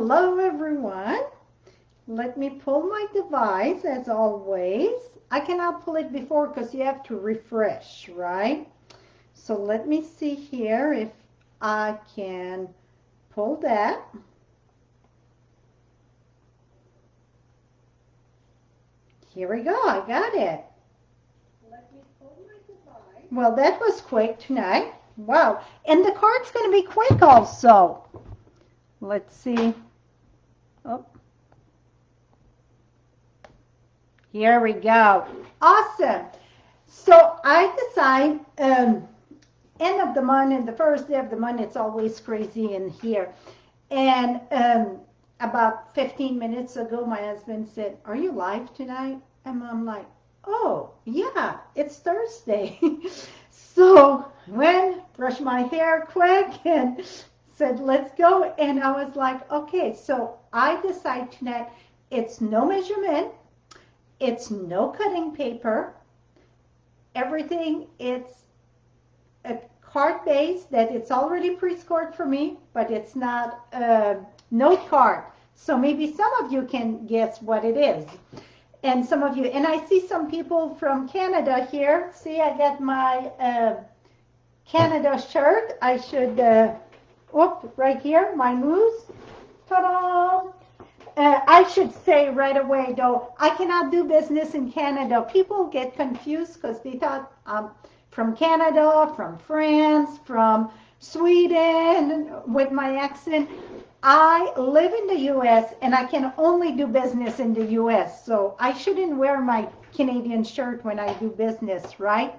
Hello everyone. Let me pull my device as always. I cannot pull it before because you have to refresh, right? So let me see here if I can pull that. Here we go, I got it. Let me pull my device. Well, that was quick tonight. Wow, and the card's going to be quick also. Let's see. Oh. Here we go. Awesome. So I decide end of the month and the first day of the month, it's always crazy in here. And about 15 minutes ago, my husband said, "Are you live tonight?" And I'm like, "Oh, yeah, it's Thursday." So when brushed my hair quick and said, "Let's go." And I was like, okay, so I decide tonight it's no measurement. It's no cutting paper. Everything, it's a card base that it's already pre-scored for me, but it's not a note card. So maybe some of you can guess what it is. And some of you, and I see some people from Canada here. See, I got my Canada shirt. I should, right here, my moose. Ta-da! I should say right away, though, I cannot do business in Canada. People get confused because they thought I'm from Canada, from France, from Sweden, with my accent. I live in the U.S. and I can only do business in the U.S. So I shouldn't wear my Canadian shirt when I do business, right?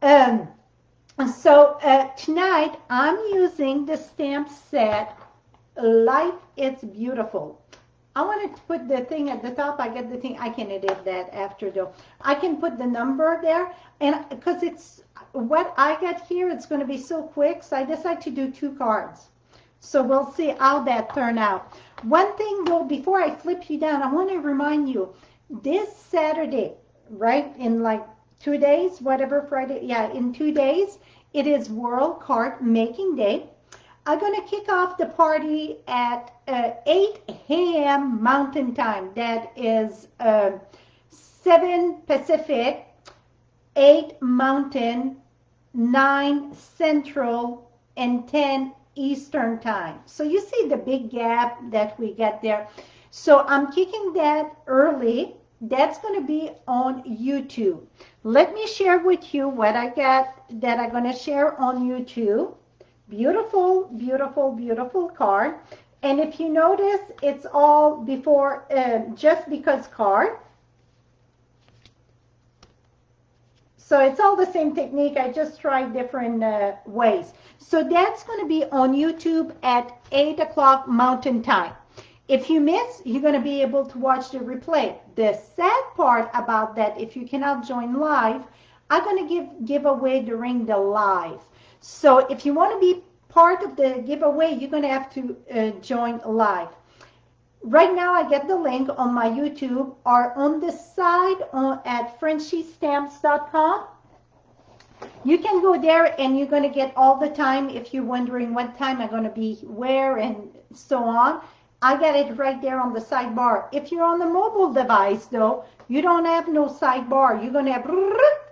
So tonight I'm using the stamp set Life It's Beautiful. I wanted to put the thing at the top. I get the thing. I can edit that after though. I can put the number there, and because it's what I got here, it's going to be so quick. So I decided to do 2 cards. So we'll see how that turn out. One thing though, before I flip you down, I want to remind you, this Saturday, right, in like 2 days, whatever, Friday, yeah, in 2 days, it is World Card Making Day. I'm going to kick off the party at 8 a.m. Mountain Time. That is 7 Pacific, 8 Mountain, 9 Central, and 10 Eastern Time. So you see the big gap that we got there. So I'm kicking that early. That's going to be on YouTube. Let me share with you what I got that I'm going to share on YouTube. Beautiful, beautiful, beautiful card. And if you notice, it's all before just because card. So it's all the same technique. I just tried different ways. So that's going to be on YouTube at 8 o'clock Mountain Time. If you miss, you're going to be able to watch the replay. The sad part about that, if you cannot join live, I'm going to give away during the live. So if you want to be part of the giveaway, you're going to have to join live. Right now, I get the link on my YouTube or on the side at FrenchieStamps.com. You can go there and you're going to get all the time if you're wondering what time I'm going to be where and so on. I got it right there on the sidebar. If you're on the mobile device, though, you don't have no sidebar. You're going to have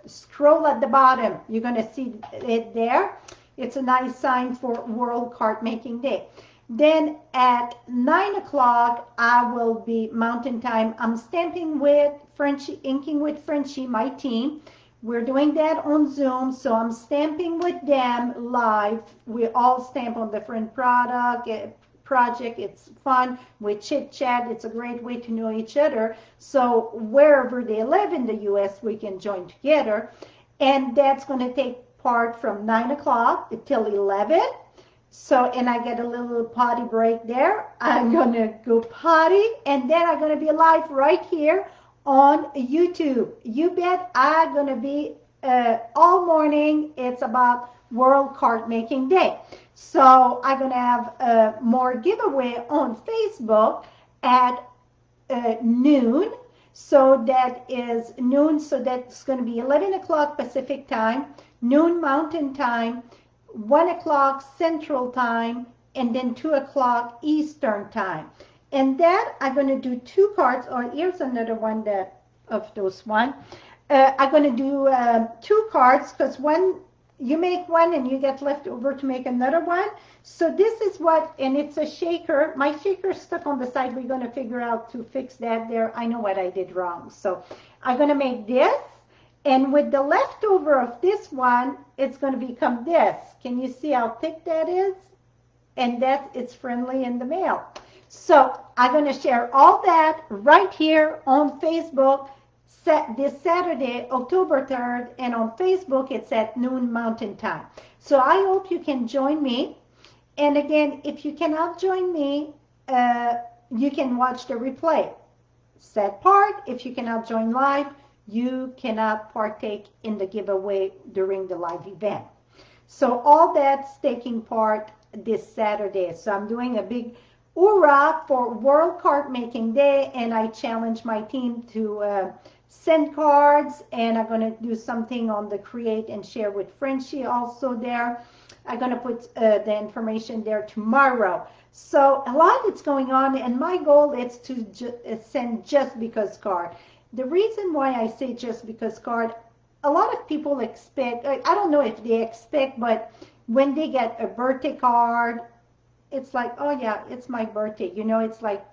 scroll at the bottom. You're going to see it there. It's a nice sign for World Card Making Day. Then at 9 o'clock, I will be Mountain Time. I'm stamping with Frenchie, inking with Frenchie, my team. We're doing that on Zoom, so I'm stamping with them live. We all stamp on different project. It's fun. We chit chat. It's a great way to know each other. So wherever they live in the U.S., we can join together. And that's going to take part from 9 o'clock till 11. So, and I get a little potty break there. I'm going to go potty, and then I'm going to be live right here on YouTube. You bet I'm going to be all morning. It's about World Card Making Day. So I'm going to have more giveaway on Facebook at noon. So that is noon. So that's going to be 11 o'clock Pacific time, noon Mountain time, 1 o'clock Central time, and then 2 o'clock Eastern time. And that I'm going to do 2 cards, or here's another one that of those one. I'm going to do 2 cards because one, you make one and you get left over to make another one. So this is what, and it's a shaker. My shaker's stuck on the side. We're going to figure out to fix that there. I know what I did wrong. So I'm going to make this. And with the leftover of this one, it's going to become this. Can you see how thick that is? And that it's friendly in the mail. So I'm going to share all that right here on Facebook this Saturday, October 3rd, and on Facebook it's at noon Mountain Time. So I hope you can join me. And again, if you cannot join me, you can watch the replay. Sad part, if you cannot join live, you cannot partake in the giveaway during the live event. So all that's taking part this Saturday. So I'm doing a big hoorah for World Card Making Day, and I challenge my team to send cards, and I'm going to do something on the create and share with Frenchie also there. I'm going to put the information there tomorrow. So a lot is going on, and my goal is to send Just Because card. The reason why I say Just Because card, a lot of people expect, I don't know if they expect, but when they get a birthday card, it's like, oh yeah, it's my birthday. You know, it's like,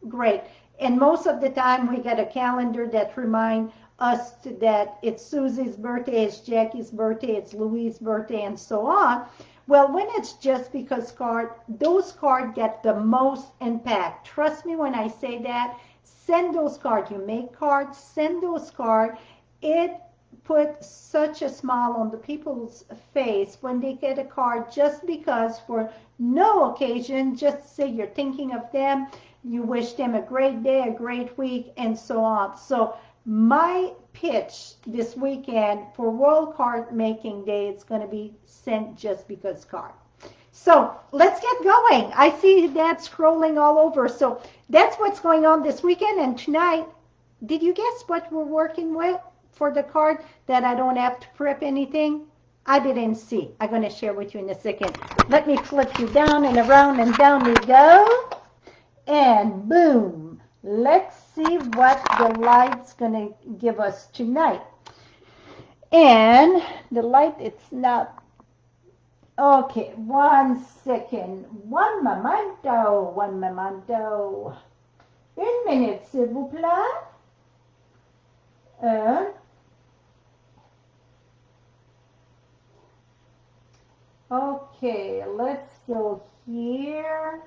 great. And most of the time we get a calendar that reminds us that it's Susie's birthday, it's Jackie's birthday, it's Louis' birthday, and so on. Well, when it's Just Because card, those cards get the most impact. Trust me when I say that. Send those cards. You make cards, send those cards. It puts such a smile on the people's face when they get a card just because, for no occasion, just say you're thinking of them, you wish them a great day, a great week, and so on. So my pitch this weekend for World Card Making Day, it's going to be Send Just Because card. So let's get going. I see that scrolling all over. So that's what's going on this weekend. And tonight, did you guess what we're working with for the card that I don't have to prep anything? I didn't see. I'm going to share with you in a second. Let me flip you down and around, and down we go. And boom. Let's see what the light's going to give us tonight. And the light, it's not. Okay, 1 second. One momento. Une minute, s'il vous plaît. Okay, let's go here.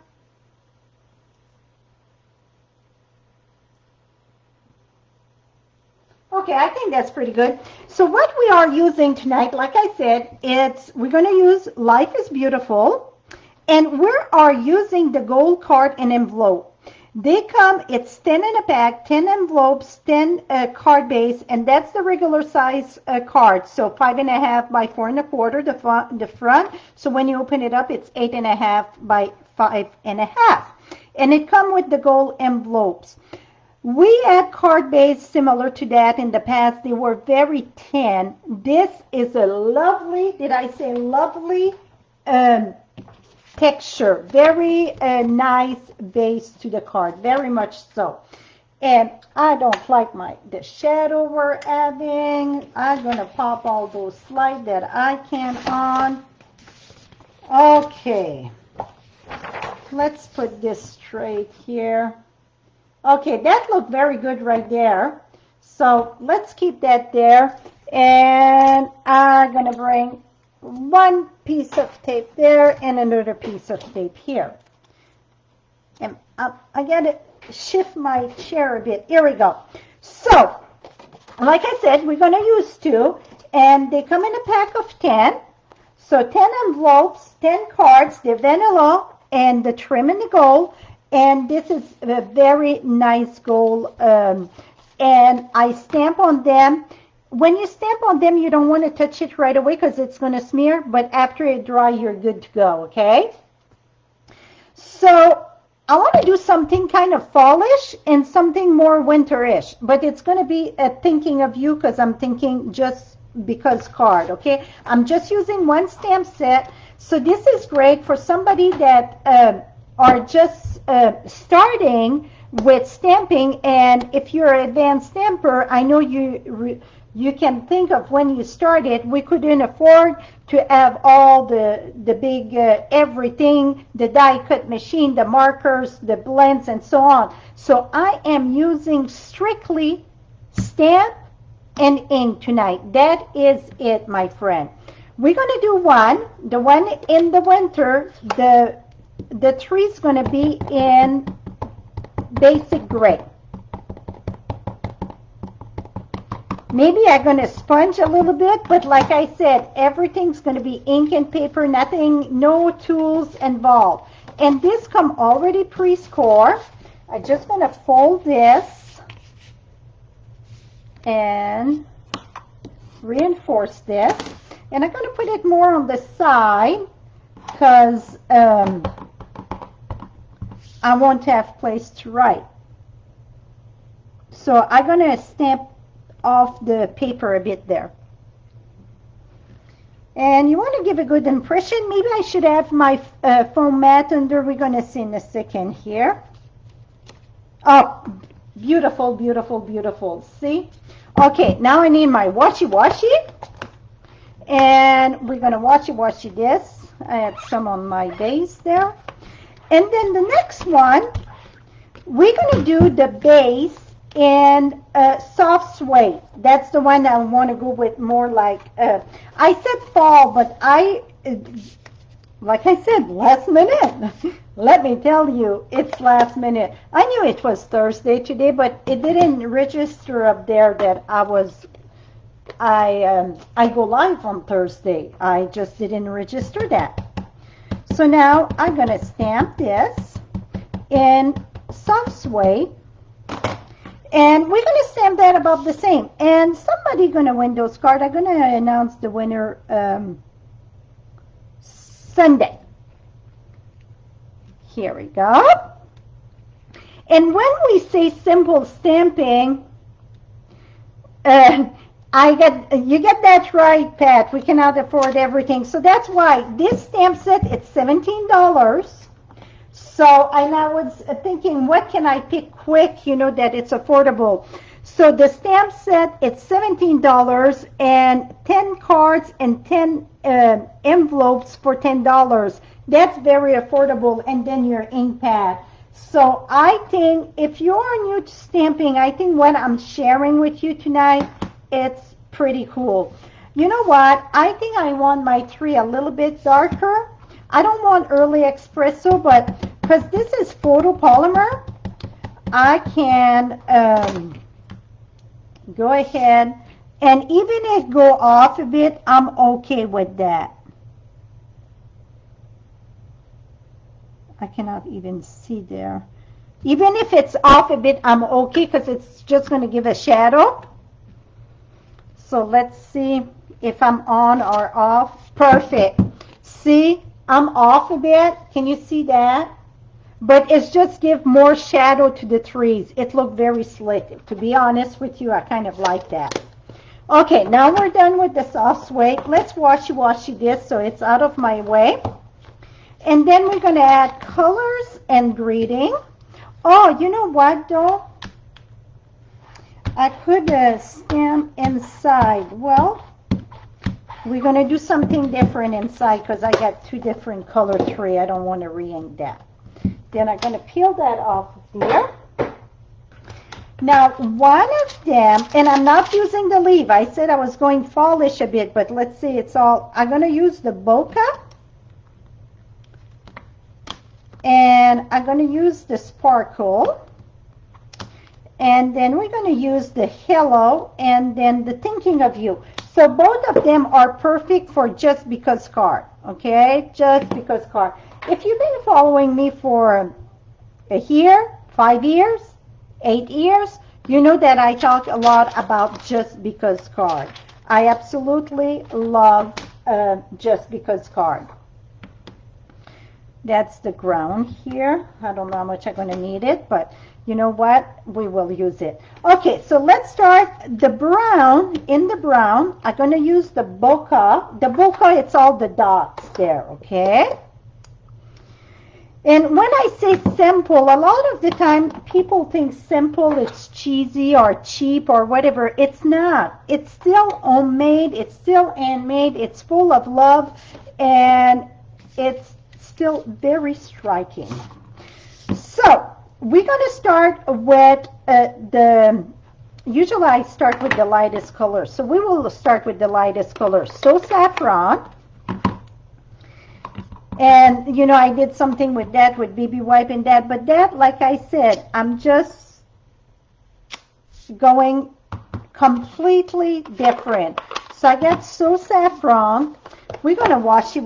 Okay, I think that's pretty good. So what we are using tonight, like I said, we're going to use Life is Beautiful, and we are using the gold card and envelope. They come, it's 10 in a pack, 10 envelopes, 10 card base, and that's the regular size card. So 5.5 by 4.25, the front. So when you open it up, it's 8.5 by 5.5. And it comes with the gold envelopes. We had card base similar to that in the past. They were very thin. This is a lovely, did I say lovely, texture. Very nice base to the card. Very much so. And I don't like the shadow we're having. I'm going to pop all those slides that I can on. Okay. Let's put this straight here. Okay, that looked very good right there. So let's keep that there. And I'm going to bring one piece of tape there and another piece of tape here. And I got to shift my chair a bit. Here we go. So, like I said, we're going to use 2. And they come in a pack of 10. So 10 envelopes, 10 cards, the vanilla and the trim and the gold. And this is a very nice gold, and I stamp on them. When you stamp on them, you don't want to touch it right away because it's going to smear, but after it dries, you're good to go, okay? So I want to do something kind of fallish and something more winterish, but it's going to be a thinking of you because I'm thinking Just Because card, okay? I'm just using one stamp set. So this is great for somebody that are just starting with stamping. And if you're an advanced stamper, I know you can think of when you started, we couldn't afford to have all the big everything, the die cut machine, the markers, the blends, and so on. So I am using strictly stamp and ink tonight. That is it, my friend. We're going to do the one in the winter. The tree is going to be in basic gray. Maybe I'm going to sponge a little bit, but like I said, everything's going to be ink and paper, nothing, no tools involved. And this come already pre-score. I'm just going to fold this and reinforce this. And I'm going to put it more on the side because I won't have place to write. So I'm going to stamp off the paper a bit there. And you want to give a good impression. Maybe I should have my foam mat under. We're going to see in a second here. Oh, beautiful, beautiful, beautiful. See? Okay, now I need my washi. And we're going to washi this. I had some on my base there. And then the next one, we're going to do the base in soft suede. That's the one I want to go with more like, I said fall, but like I said, last minute. Let me tell you, it's last minute. I knew it was Thursday today, but it didn't register up there that I go live on Thursday. I just didn't register that. So now I'm going to stamp this in soft suede. And we're going to stamp that about the same. And somebody going to win those cards. I'm going to announce the winner Sunday. Here we go. And when we say simple stamping, you get that right, Pat. We cannot afford everything. So that's why this stamp set, it's $17. So and I was thinking, what can I pick quick, that it's affordable. So the stamp set, it's $17 and 10 cards and 10 envelopes for $10. That's very affordable. And then your ink pad. So I think if you're new to stamping, I think what I'm sharing with you tonight, it's pretty cool. You know what? I think I want my tree a little bit darker. I don't want early espresso, but because this is photopolymer, I can go ahead and even if it go off a bit, I'm okay with that. I cannot even see there. Even if it's off a bit, I'm okay because it's just going to give a shadow. So let's see if I'm on or off. Perfect. See, I'm off a bit. Can you see that? But it's just give more shadow to the trees. It looked very slick. To be honest with you, I kind of like that. Okay, now we're done with the soft suede. Let's washi this so it's out of my way. And then we're going to add colors and greeting. Oh, you know what though? I could stamp inside. Well, we're going to do something different inside because I got two different color tree. I don't want to re-ink that. Then I'm going to peel that off of there. Now, one of them, and I'm not using the leaf. I said I was going fallish a bit, but let's see, it's all, I'm going to use the bokeh. And I'm going to use the sparkle. And then we're going to use the hello and then the thinking of you. So both of them are perfect for just because card. Okay? Just because card. If you've been following me for a year, 5 years, 8 years, you know that I talk a lot about just because card. I absolutely love just because card. That's the ground here. I don't know how much I'm going to need it, but you know what? We will use it. Okay, so let's start the brown. In the brown, I'm going to use the bokeh. The bokeh, it's all the dots there, okay? And when I say simple, a lot of the time people think simple, it's cheesy or cheap or whatever. It's not. It's still homemade. It's still handmade. It's full of love, and it's still very striking. So we're going to start with usually I start with the lightest color. So we will start with the lightest color. So saffron. And, you know, I did something with that, with BB wipe and that. But that, like I said, I'm just going completely different. So I got So Saffron. We're going to washy.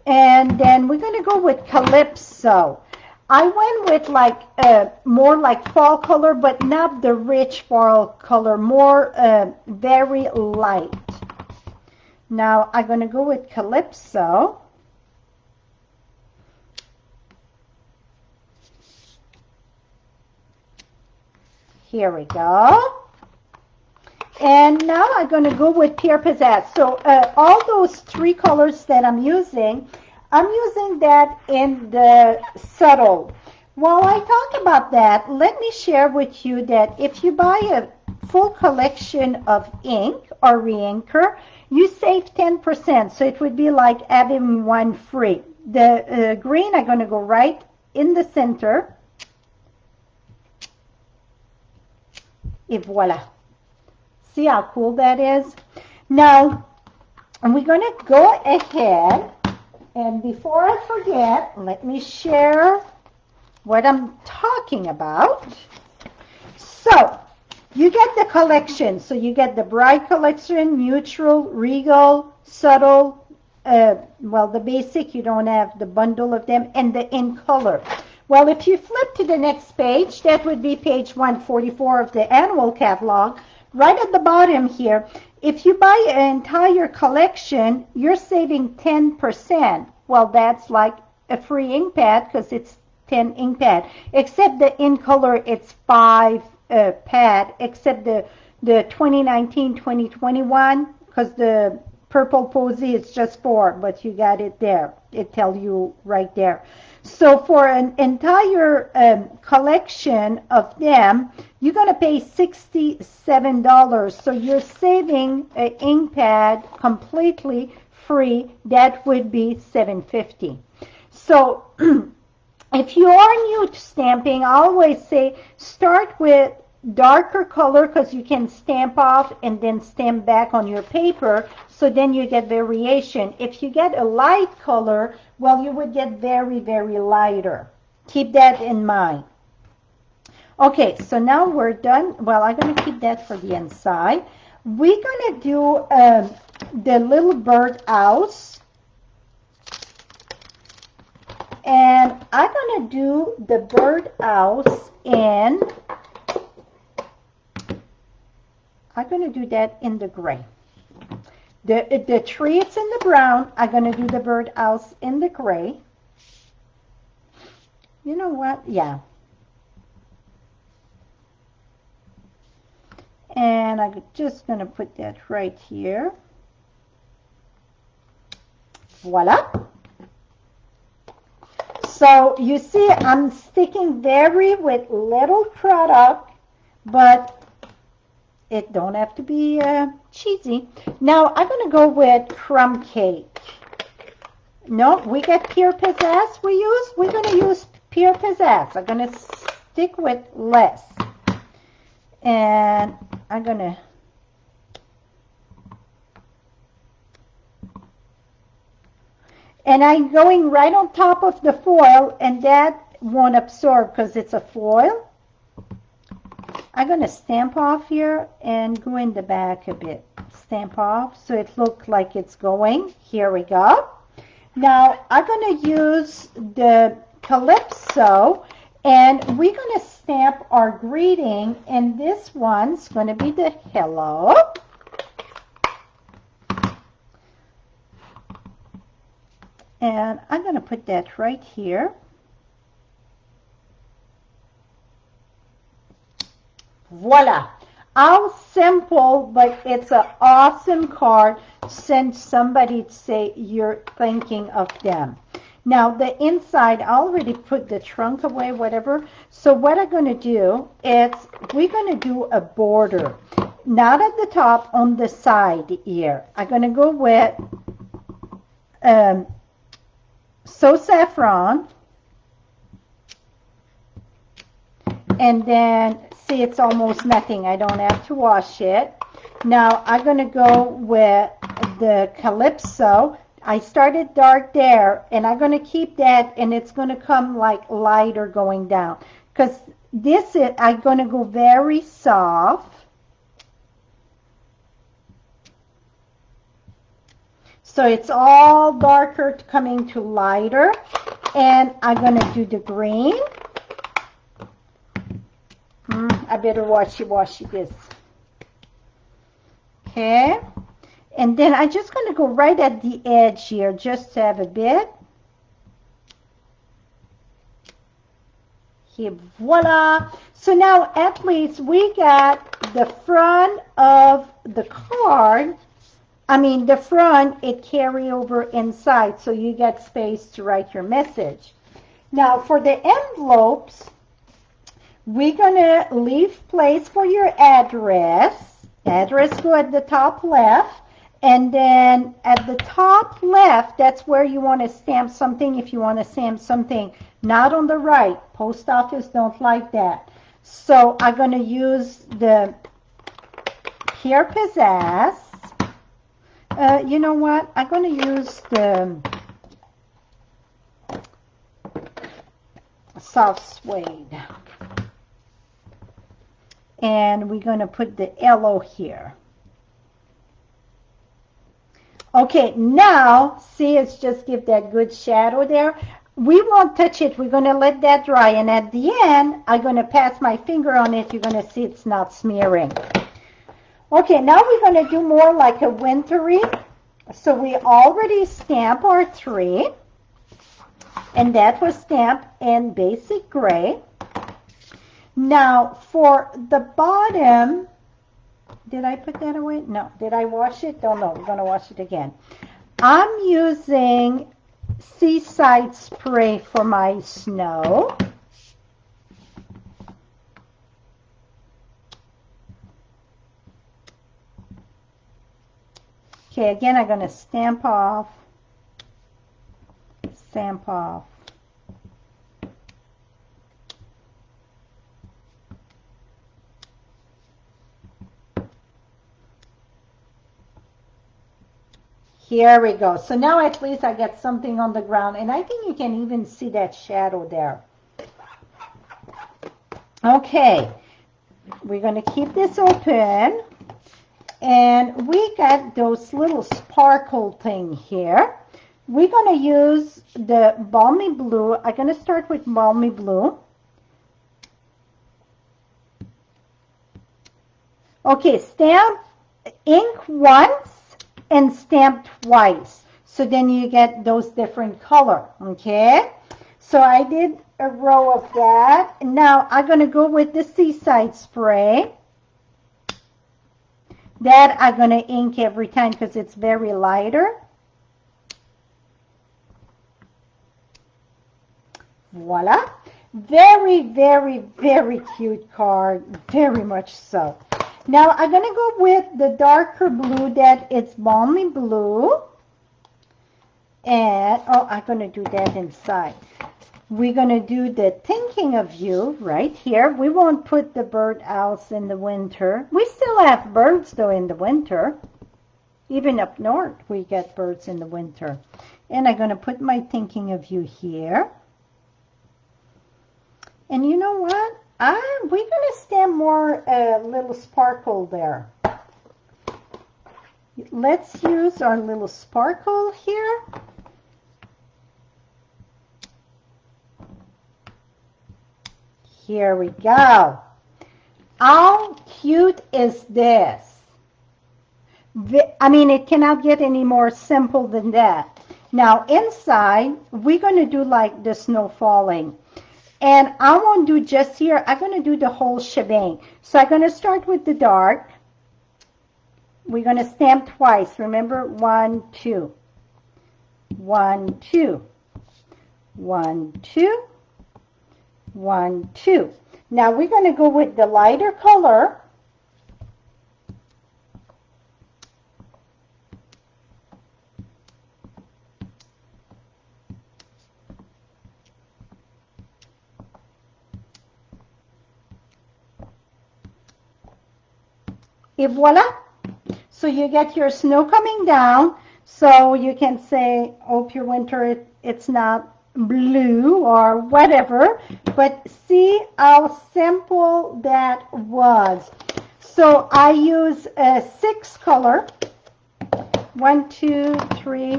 And then we're going to go with Calypso. I went with like more like fall color, but not the rich fall color, more very light. Now I'm going to go with Calypso. Here we go. And now I'm going to go with Pure Pizzazz. So all those three colors that I'm using that in the subtle. While I talk about that, let me share with you that if you buy a full collection of ink or re-inker, you save 10%. So it would be like having one free. The green, I'm going to go right in the center. Et voila. See how cool that is? Now, we're going to go ahead, and before I forget, let me share what I'm talking about. So, you get the collection. So you get the bright collection, neutral, regal, subtle, well, the basic, you don't have the bundle of them, and the in color. Well, if you flip to the next page, that would be page 144 of the annual catalog. Right at the bottom here, if you buy an entire collection, you're saving 10%. Well, that's like a free ink pad because it's 10 ink pad. Except the in color, it's 5 pad, except the 2019-2021, because the purple posy is just 4, but you got it there. It tells you right there. So for an entire collection of them, you're going to pay $67. So you're saving an ink pad completely free. That would be $7.50. So if you are new to stamping, I always say start with darker color because you can stamp off and then stamp back on your paper, so then you get variation. If you get a light color, well, you would get very, very lighter. Keep that in mind. Okay, so now we're done. Well, I'm going to keep that for the inside. We're going to do the little bird house. And I'm going to do the bird house in, I'm going to do that in the gray. The tree, it's in the brown. I'm going to do the bird house in the gray. You know what? Yeah. And I'm just going to put that right here. Voila. So you see, I'm sticking very with little product, but it don't have to be cheesy. Now I'm going to go with crumb cake. No, we got Pure Pizzazz we use. We're going to use Pure Pizzazz. I'm going to stick with less. And I'm going to and I'm going right on top of the foil, and that won't absorb because it's a foil. I'm going to stamp off here and go in the back a bit. Stamp off so it looks like it's going. Here we go. Now I'm going to use the Calypso, and we're going to stamp our greeting, and this one's going to be the hello. And I'm going to put that right here. Voila. How simple, but it's an awesome card. Send somebody to say you're thinking of them. Now, the inside, I already put the trunk away, whatever. So what I'm going to do is we're going to do a border. Not at the top, on the side here. I'm going to go with So Saffron. And then, see, it's almost nothing. I don't have to wash it. Now, I'm going to go with the Calypso. I started dark there, and I'm going to keep that, and it's going to come like lighter going down. Because this is, I'm going to go very soft. So it's all darker coming to lighter. And I'm going to do the green. I better wash this. Okay. And then I'm just going to go right at the edge here, just to have a bit. Here, voila. So now at least we got the front of the card. I mean, the front, it carry over inside, so you get space to write your message. Now, for the envelopes, we're going to leave place for your address. Address go at the top left. And then at the top left, that's where you want to stamp something if you want to stamp something. Not on the right. Post office don't like that. So I'm going to use the Pierre Pizzazz. You know what? I'm going to use the soft suede. And we're going to put the yellow here. Okay, now, see, it's just give that good shadow there. We won't touch it. We're going to let that dry. And at the end, I'm going to pass my finger on it. You're going to see it's not smearing. Okay, now we're going to do more like a wintry. So we already stamped our tree. And that was stamped in basic gray. Now, for the bottom, did I put that away? No. Did I wash it? Don't know. We're going to wash it again. I'm using Seaside Spray for my snow. Okay, again, I'm going to stamp off. Stamp off. Here we go. So now at least I get something on the ground. And I think you can even see that shadow there. Okay. We're going to keep this open. And we got those little sparkle thing here. We're going to use the Balmy Blue. I'm going to start with Balmy Blue. Okay, stamp ink once and stamp twice. So then you get those different color, okay? So I did a row of that. Now I'm going to go with the Seaside Spray. That I'm going to ink every time because it's very lighter. Voila. Very, very, very cute card. Very much so. Now I'm going to go with the darker blue that it's Balmy Blue. And, oh, I'm going to do that inside. We're going to do the Thinking of You right here. We won't put the birdhouse in the winter. We still have birds, though, in the winter. Even up north, we get birds in the winter. And I'm going to put my Thinking of You here. And you know what? We're going to stamp more little sparkle there. Let's use our little sparkle here. Here we go. How cute is this? I mean, it cannot get any more simple than that. Now inside, we're going to do like the snow falling. And I won't do just here. I'm going to do the whole shebang. So I'm going to start with the dark. We're going to stamp twice. Remember, 1, 2. 1, 2. 1, 2. 1, 2. Now we're going to go with the lighter color. Et voila. So you get your snow coming down. So you can say, hope your winter it's not blue or whatever. But see how simple that was. So I use 6 color. 1, 2, 3,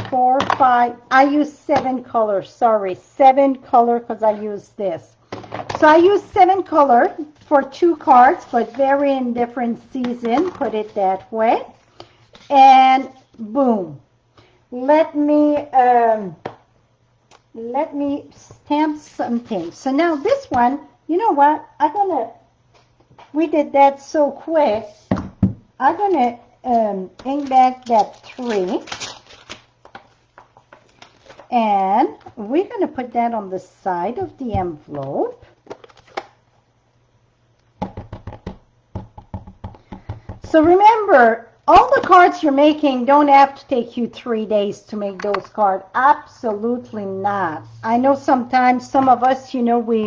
4, 5. I use 7 colors. Sorry, 7 color because I use this. So I use 7 color for 2 cards, but vary in different season. Put it that way. And boom. Let me stamp something. So now this one, you know what? We did that so quick. I'm gonna ink back that 3. And we're gonna put that on the side of the envelope. So remember, all the cards you're making don't have to take you 3 days to make those cards. Absolutely not. I know sometimes some of us, you know, we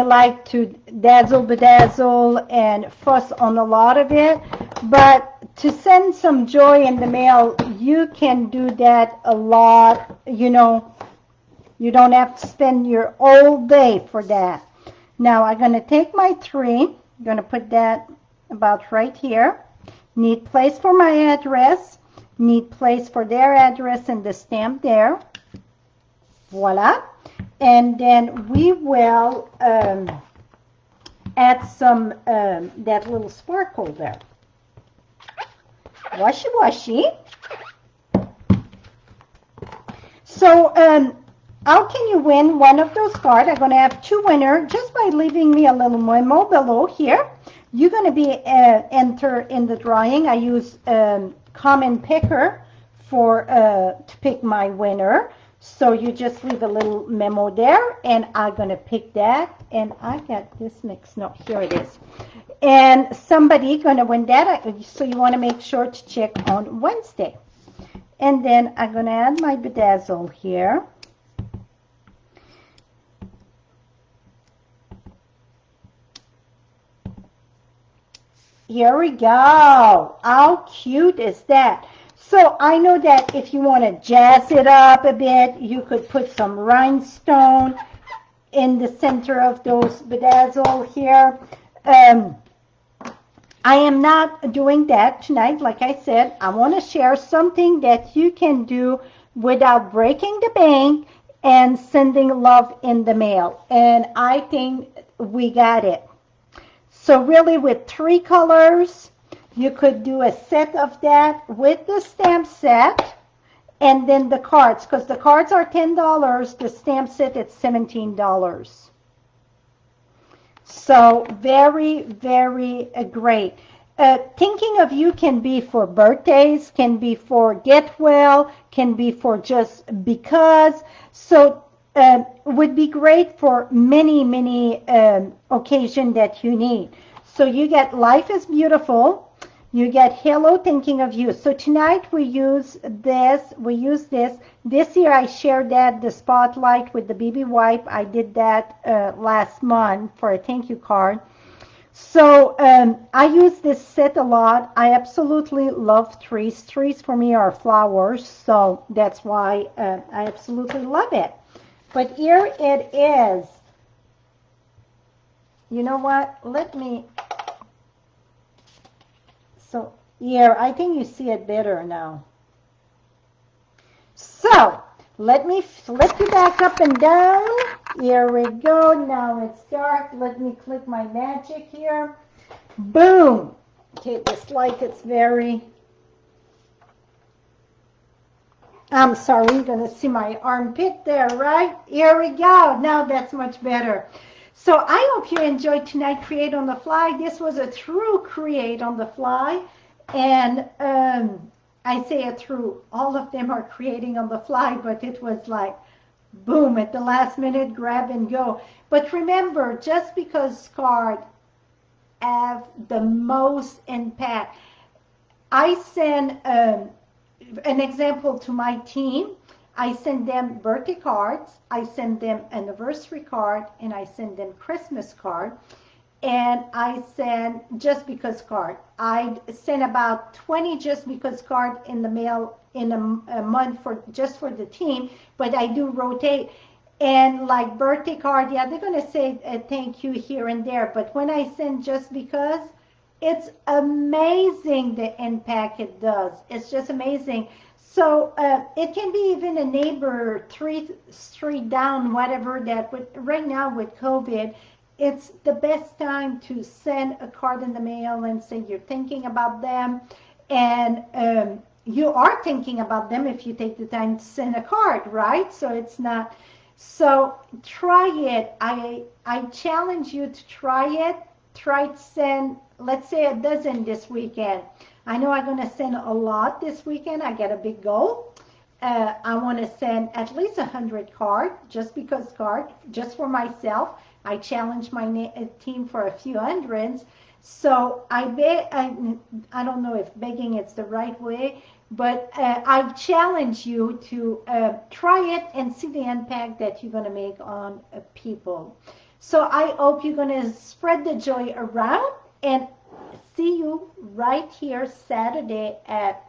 like to dazzle bedazzle and fuss on a lot of it. But to send some joy in the mail, you can do that a lot. You know, you don't have to spend your whole day for that. Now I'm going to take my 3. I'm going to put that about right here. Need place for my address. Need place for their address and the stamp there. Voila. And then we will add some that little sparkle there. Washy washy. So how can you win one of those cards? I'm going to have 2 winners just by leaving me a little memo below here. You're going to be enter in the drawing. I use Common Picker for to pick my winner. So you just leave a little memo there, and I'm going to pick that. And I got this mixed. No, here it is. And somebody going to win that. So you want to make sure to check on Wednesday. And then I'm going to add my bedazzle here. Here we go. How cute is that? So I know that if you want to jazz it up a bit, you could put some rhinestone in the center of those bedazzle here. I am not doing that tonight. Like I said, I want to share something that you can do without breaking the bank and sending love in the mail. And I think we got it. So really with 3 colors, you could do a set of that with the stamp set and then the cards, because the cards are $10, the stamp set is $17. So very, very great. Thinking of you can be for birthdays, can be for get well, can be for just because. So would be great for many, many occasions that you need. So you get Life is Beautiful. You get Hello, Thinking of You. So tonight we use this. This year I shared that, the spotlight with the BB wipe. I did that last month for a thank you card. So I use this set a lot. I absolutely love trees. Trees for me are flowers. So that's why I absolutely love it. But here it is. You know what? So here, I think you see it better now. So let me flip you back up and down. Here we go. Now it's dark. Let me click my magic here. Boom. Okay, this light is very... I'm sorry, you're going to see my armpit there, right? Here we go. Now that's much better. So I hope you enjoyed tonight Create on the Fly. This was a true Create on the Fly. And I say it true. All of them are creating on the fly, but it was like, boom, at the last minute, grab and go. But remember, just because cards have the most impact, I send an example to my team. I send them birthday cards, I send them anniversary card, and I send them Christmas card. And I send just because card. I send about 20 just because card in the mail in a month for just for the team, but I do rotate. And like birthday card, yeah, they're gonna say thank you here and there, but when I send just because, it's amazing the impact it does. It's just amazing. So it can be even a neighbor 3 street down, whatever that. With right now with COVID, it's the best time to send a card in the mail and say you're thinking about them, and you are thinking about them if you take the time to send a card, right? So it's not. So try it. I challenge you to try it. Try to send, let's say, a dozen this weekend. I know I'm going to send a lot this weekend. I got a big goal. I want to send at least 100 cards, just because card, just for myself. I challenge my team for a few hundreds. So I don't know if begging is the right way, but I challenge you to try it and see the impact that you're going to make on people. So I hope you're going to spread the joy around, and see you right here Saturday at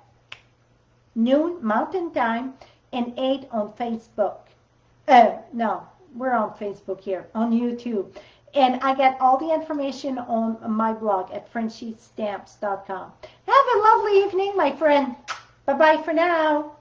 noon Mountain Time and 8 on Facebook. No, we're on Facebook here, on YouTube. And I got all the information on my blog at FrenchieStamps.com. Have a lovely evening, my friend. Bye-bye for now.